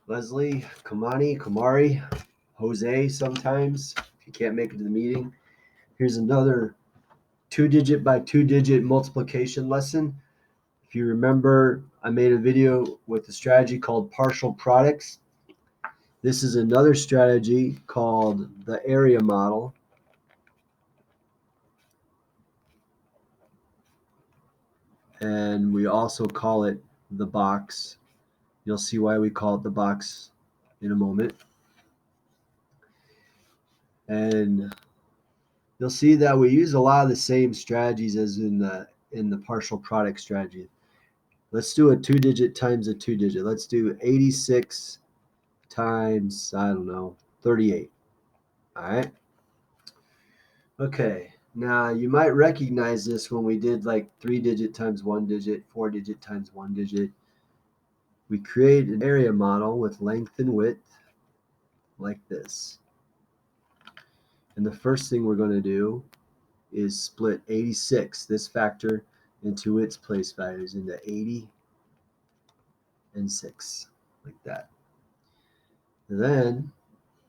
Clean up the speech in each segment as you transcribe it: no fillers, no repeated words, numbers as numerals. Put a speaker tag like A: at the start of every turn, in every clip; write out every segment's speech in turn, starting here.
A: Leslie, Kamani, Kamari, Jose sometimes, if you can't make it to the meeting. Here's another 2-digit by 2-digit multiplication lesson. If you remember, I made a video with a strategy called partial products. This is another strategy called the area model. And we also call it the box. You'll see why we call it the box in a moment. And you'll see that we use a lot of the same strategies as in the partial product strategy. Let's do a 2-digit times a 2-digit. Let's do 86 times, I don't know, 38. All right. Okay. Now you might recognize this when we did like 3-digit times 1-digit, 4-digit times 1-digit. We create an area model with length and width like this. And the first thing we're going to do is split 86, this factor, into its place values, into 80 and 6, like that. And then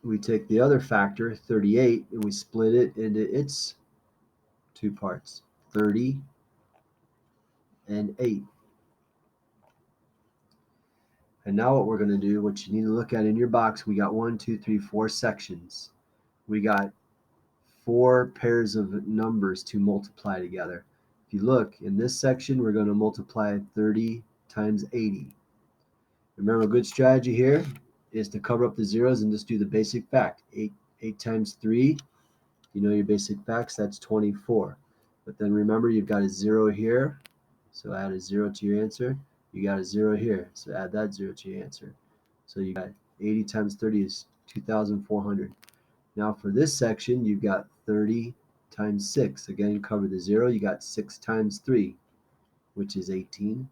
A: we take the other factor, 38, and we split it into its two parts, 30 and 8. And now what we're going to do, what you need to look at in your box, we got 1, 2, 3, 4 sections. We got 4 pairs of numbers to multiply together. If you look, in this section, we're going to multiply 30 times 80. Remember, a good strategy here is to cover up the zeros and just do the basic fact. 8 times 3, you know your basic facts, that's 24. But then remember, you've got a 0 here, so add a 0 to your answer. You got a 0 here, so add that 0 to your answer. So you got 80 times 30 is 2,400. Now for this section, you've got 30 times 6. Again, cover the 0. You got 6 times 3, which is 18.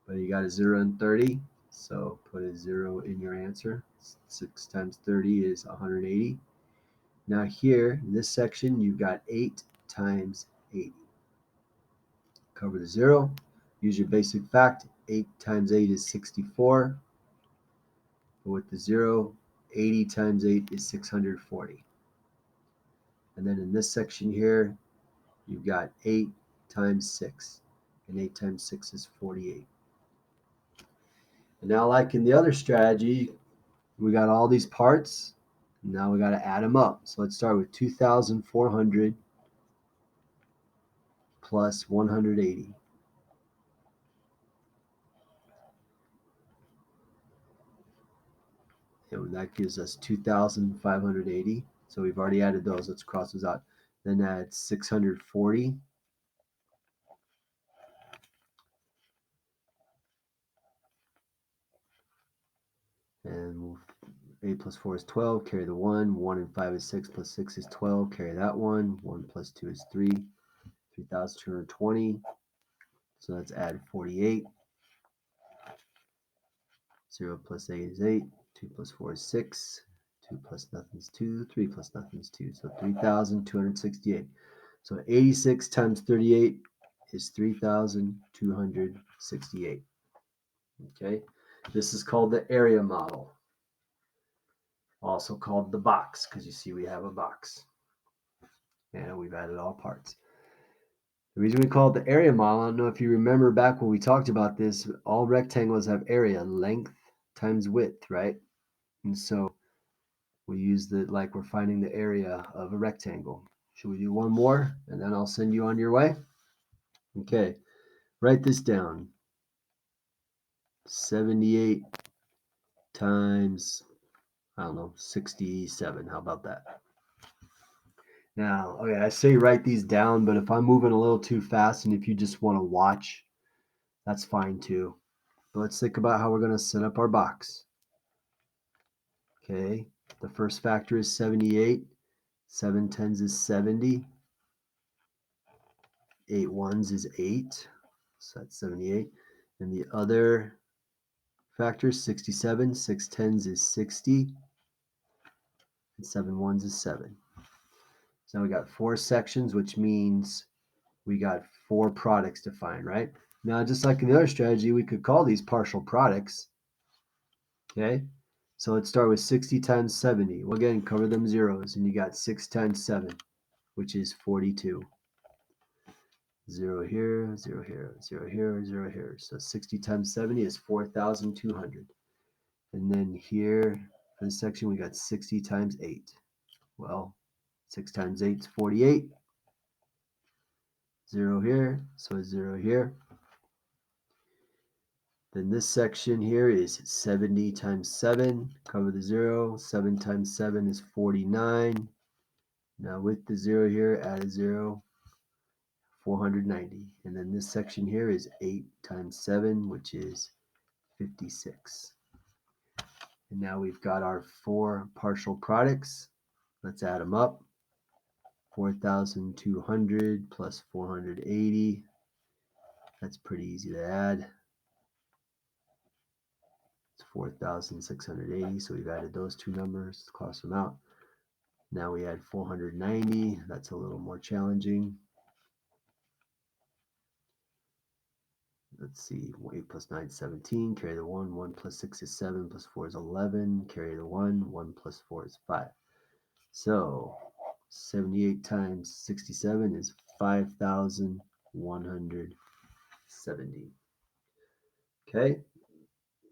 A: But you got a 0 and 30, so put a 0 in your answer. 6 times 30 is 180. Now here, in this section, you've got 8 times 80. Cover the 0. Use your basic fact. 8 times 8 is 64. But with the 0, 80 times 8 is 640. And then in this section here, you've got 8 times 6. And 8 times 6 is 48. And now, like in the other strategy, we got all these parts. Now we got to add them up. So let's start with 2,400 plus 180. And that gives us 2,580. So we've already added those. Let's cross those out. Then add 640. And 8 plus 4 is 12. Carry the 1. 1 and 5 is 6. Plus 6 is 12. Carry that 1. 1 plus 2 is 3. 3,220. So let's add 48. 0 plus 8 is 8. 2 plus 4 is 6. 2 plus nothing is 2. 3 plus nothing is 2. So 3,268. So 86 times 38 is 3,268. Okay, this is called the area model, also called the box, because you see we have a box and we've added all parts. The reason we call it the area model, I don't know if you remember back when we talked about this, all rectangles have area, length times width, right? And so we use it like we're finding the area of a rectangle. Should we do one more and then I'll send you on your way? Okay, write this down. 78 times, I don't know, 67. How about that? Now, okay, I say write these down, but if I'm moving a little too fast and if you just want to watch, that's fine too. But let's think about how we're going to set up our box. Okay, the first factor is 78. 7 tens is 70. 8 ones is 8. So that's 78. And the other factor is 67. 6 tens is 60. And 7 ones is 7. So now we got 4 sections, which means we got 4 products to find, right? Now, just like in the other strategy, we could call these partial products. Okay, so let's start with 60 times 70. Well, again, cover them zeros, and you got 6 times 7, which is 42. 0 here, 0 here, 0 here, 0 here. So 60 times 70 is 4,200. And then here for this section, we got 60 times 8. Well, 6 times 8 is 48. 0 here, so a 0 here. Then this section here is 70 times 7. Cover the 0. 7 times 7 is 49. Now with the 0 here, add a 0. 490. And then this section here is 8 times 7, which is 56. And now we've got our 4 partial products. Let's add them up. 4,200 plus 480. That's pretty easy to add. It's 4,680. So we've added those two numbers, cross them out. Now we add 490. That's a little more challenging. Let's see, 8 plus 9 is 17, carry the 1, 1 plus 6 is 7, plus 4 is 11, carry the 1, 1 plus 4 is 5. So 78 times 67 is 5,170. Okay,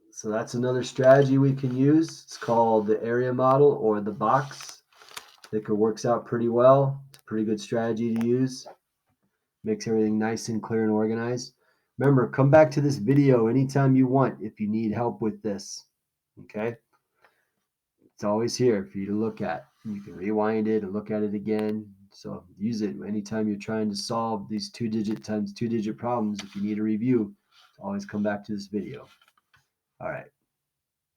A: so that's another strategy we can use. It's called the area model or the box. I think it works out pretty well. It's a pretty good strategy to use. Makes everything nice and clear and organized. Remember, come back to this video anytime you want if you need help with this. Okay? It's always here for you to look at. You can rewind it and look at it again. So use it anytime you're trying to solve these 2-digit times 2-digit problems. If you need a review, always come back to this video. All right.